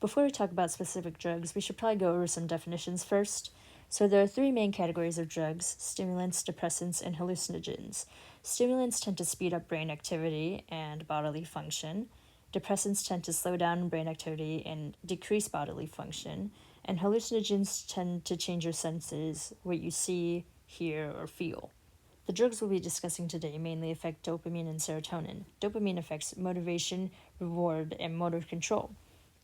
Before we talk about specific drugs, we should probably go over some definitions first. So there are three main categories of drugs: stimulants, depressants, and hallucinogens. Stimulants tend to speed up brain activity and bodily function. Depressants tend to slow down brain activity and decrease bodily function. And hallucinogens tend to change your senses, what you see, hear, or feel. The drugs we'll be discussing today mainly affect dopamine and serotonin. Dopamine affects motivation, reward, and motor control.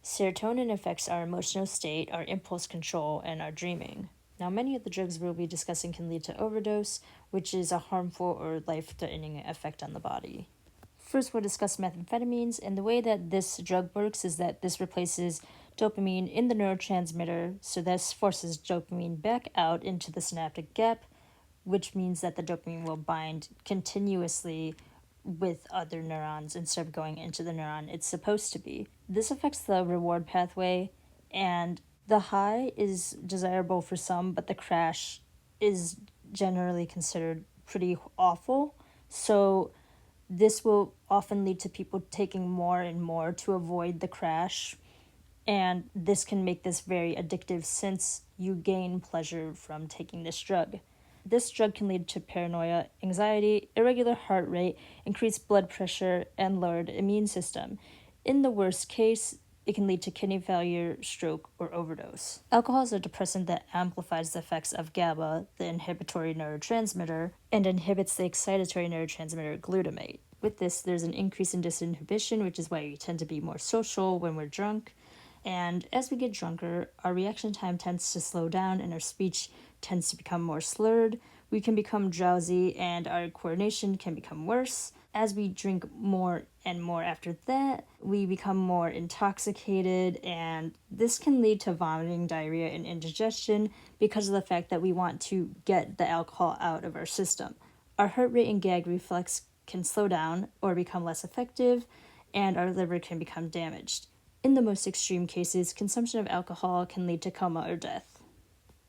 Serotonin affects our emotional state, our impulse control, and our dreaming. Now, many of the drugs we'll be discussing can lead to overdose, which is a harmful or life-threatening effect on the body. First, we'll discuss methamphetamines, and the way that this drug works is that this replaces dopamine in the neurotransmitter, so this forces dopamine back out into the synaptic gap, which means that the dopamine will bind continuously with other neurons instead of going into the neuron it's supposed to be. This affects the reward pathway, and the high is desirable for some, but the crash is generally considered pretty awful. So this will often lead to people taking more and more to avoid the crash, and this can make this very addictive since you gain pleasure from taking this drug. This drug can lead to paranoia, anxiety, irregular heart rate, increased blood pressure, and lowered immune system. In the worst case, it can lead to kidney failure, stroke, or overdose. Alcohol is a depressant that amplifies the effects of GABA, the inhibitory neurotransmitter, and inhibits the excitatory neurotransmitter glutamate. With this, there's an increase in disinhibition, which is why we tend to be more social when we're drunk. And as we get drunker, our reaction time tends to slow down and our speech tends to become more slurred. We can become drowsy and our coordination can become worse. As we drink more and more after that, we become more intoxicated, and this can lead to vomiting, diarrhea, and indigestion because of the fact that we want to get the alcohol out of our system. Our heart rate and gag reflex can slow down or become less effective, and our liver can become damaged. In the most extreme cases, consumption of alcohol can lead to coma or death.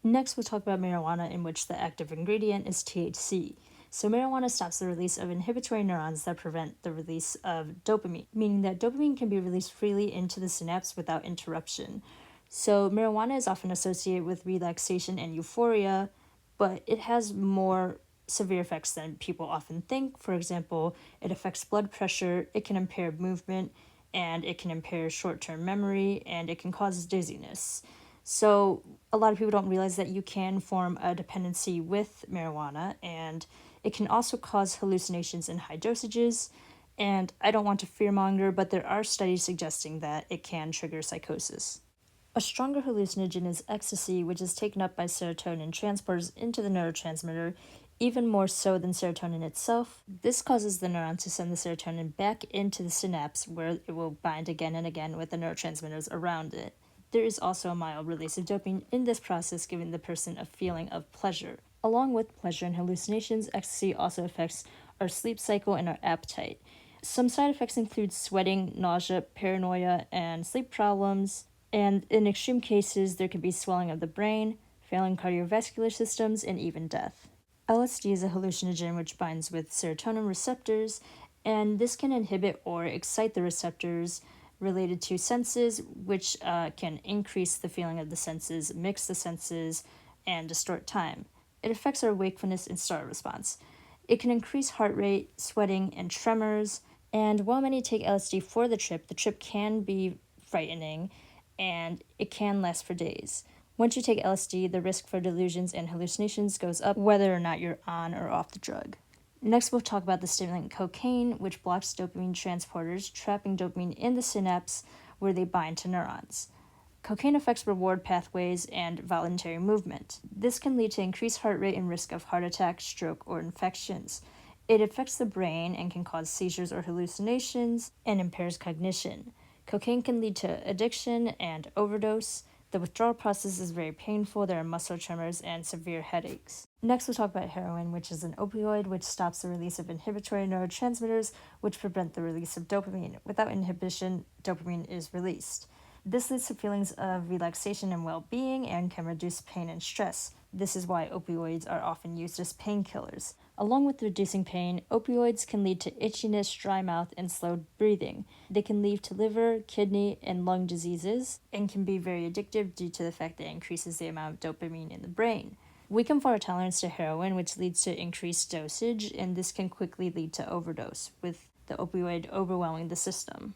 Next, we'll talk about marijuana, in which the active ingredient is THC. So marijuana stops the release of inhibitory neurons that prevent the release of dopamine, meaning that dopamine can be released freely into the synapse without interruption. So marijuana is often associated with relaxation and euphoria, but it has more severe effects than people often think. For example, it affects blood pressure, it can impair movement, and it can impair short-term memory, and it can cause dizziness. So a lot of people don't realize that you can form a dependency with marijuana, and it can also cause hallucinations in high dosages. And I don't want to fearmonger, but there are studies suggesting that it can trigger psychosis. A stronger hallucinogen is ecstasy, which is taken up by serotonin transporters into the neurotransmitter, even more so than serotonin itself. This causes the neuron to send the serotonin back into the synapse, where it will bind again and again with the neurotransmitters around it. There is also a mild release of dopamine in this process, giving the person a feeling of pleasure. Along with pleasure and hallucinations, ecstasy also affects our sleep cycle and our appetite. Some side effects include sweating, nausea, paranoia, and sleep problems. And in extreme cases, there can be swelling of the brain, failing cardiovascular systems, and even death. LSD is a hallucinogen which binds with serotonin receptors, and this can inhibit or excite the receptors related to senses, which can increase the feeling of the senses, mix the senses, and distort time. It affects our wakefulness and star response. It can increase heart rate, sweating, and tremors, and while many take LSD for the trip can be frightening, and it can last for days. Once you take LSD, the risk for delusions and hallucinations goes up whether or not you're on or off the drug. Next, we'll talk about the stimulant cocaine, which blocks dopamine transporters, trapping dopamine in the synapse where they bind to neurons. Cocaine affects reward pathways and voluntary movement. This can lead to increased heart rate and risk of heart attack, stroke, or infections. It affects the brain and can cause seizures or hallucinations and impairs cognition. Cocaine can lead to addiction and overdose. The withdrawal process is very painful. There are muscle tremors and severe headaches. Next, we'll talk about heroin, which is an opioid which stops the release of inhibitory neurotransmitters, which prevent the release of dopamine. Without inhibition, dopamine is released. This leads to feelings of relaxation and well-being and can reduce pain and stress. This is why opioids are often used as painkillers. Along with reducing pain, opioids can lead to itchiness, dry mouth, and slowed breathing. They can lead to liver, kidney, and lung diseases, and can be very addictive due to the fact that it increases the amount of dopamine in the brain. We can form a tolerance to heroin, which leads to increased dosage, and this can quickly lead to overdose, with the opioid overwhelming the system.